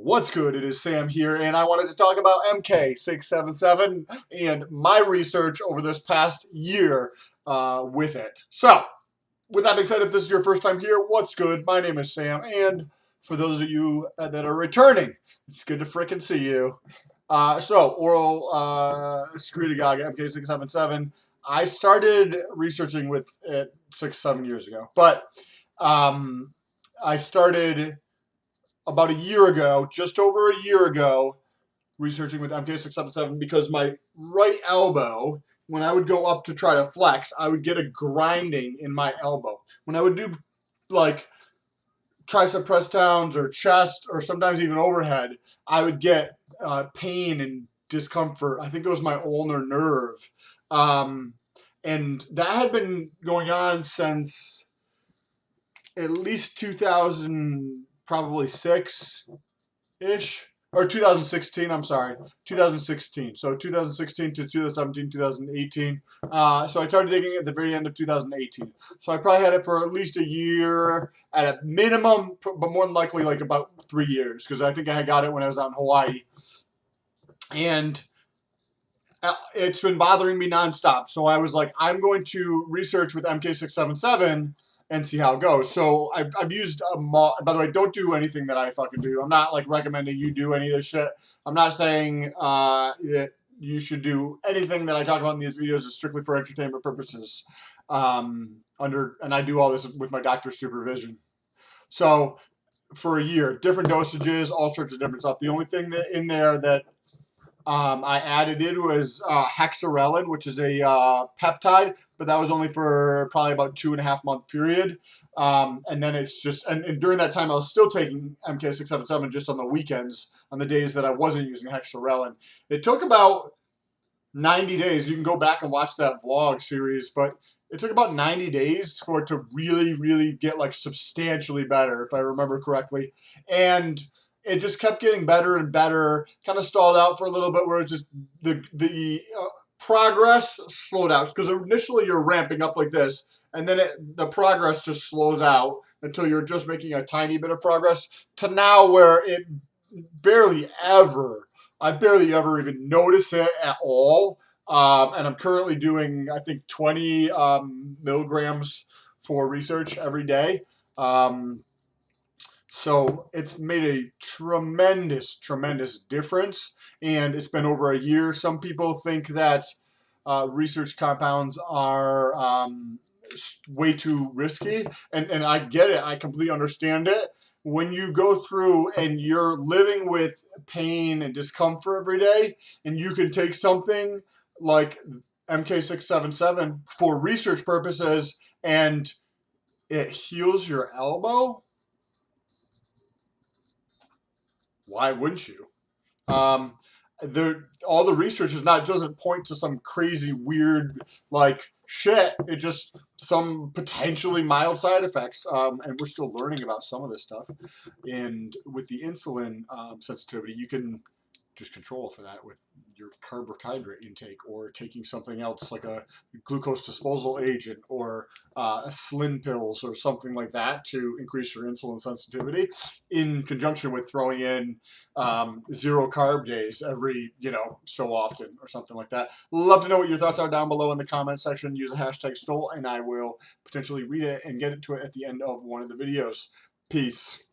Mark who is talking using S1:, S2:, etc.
S1: What's good? It is Sam here, and I wanted to talk about Mk-677 and my research over this past year with it. So, with that being said, if this is your first time here, what's good? My name is Sam, and for those of you that are returning, it's good to frickin' see you. Oral Screedagoga Mk-677. I started researching with it 6-7 years ago, but I started about a year ago, just over a year ago, researching with Mk-677 because my right elbow, when I would go up to try to flex, I would get a grinding in my elbow. When I would do like tricep press downs or chest or sometimes even overhead, I would get pain and discomfort. I think it was my ulnar nerve. And that had been going on since at least 2000, probably 6-ish, or 2016, I'm sorry, 2016. So 2016 to 2017, 2018. So I started digging at the very end of 2018. So I probably had it for at least a year at a minimum, but more than likely like about 3 years, because I think I got it when I was out in Hawaii. And it's been bothering me nonstop. So I was like, I'm going to research with Mk-677 and see how it goes. So I've used by the way, don't do anything that I fucking do. I'm not like recommending you do any of this shit. I'm not saying that you should do anything that I talk about in these videos is strictly for entertainment purposes. And I do all this with my doctor's supervision. So for a year, different dosages, all sorts of different stuff. The only thing that in there that I added in was hexarelin, which is a peptide, but that was only for probably about 2.5 month period. And then it's just, and during that time I was still taking Mk-677 just on the weekends, on the days that I wasn't using hexarelin. It took about 90 days. You can go back and watch that vlog series, but it took about 90 days for it to really, really get like substantially better, if I remember correctly. And it just kept getting better and better. Kind of stalled out for a little bit where it just the progress slowed out, because initially you're ramping up like this, and then the progress just slows out until you're just making a tiny bit of progress, to now where it I barely ever even notice it at all. And I'm currently doing, I think, 20 milligrams for research every day. So it's made a tremendous, tremendous difference, and it's been over a year. Some people think that research compounds are way too risky, and I get it. I completely understand it. When you go through and you're living with pain and discomfort every day, and you can take something like Mk-677 for research purposes, and it heals your elbow, why wouldn't you? All the research doesn't point to some crazy weird like shit. It just some potentially mild side effects, and we're still learning about some of this stuff. And with the insulin sensitivity, you can just control for that with your carbohydrate intake, or taking something else like a glucose disposal agent, or slim pills or something like that to increase your insulin sensitivity, in conjunction with throwing in 0 carb days every so often or something like that. Love to know what your thoughts are down below in the comment section. Use the hashtag STOLE and I will potentially read it and get into it at the end of one of the videos. Peace.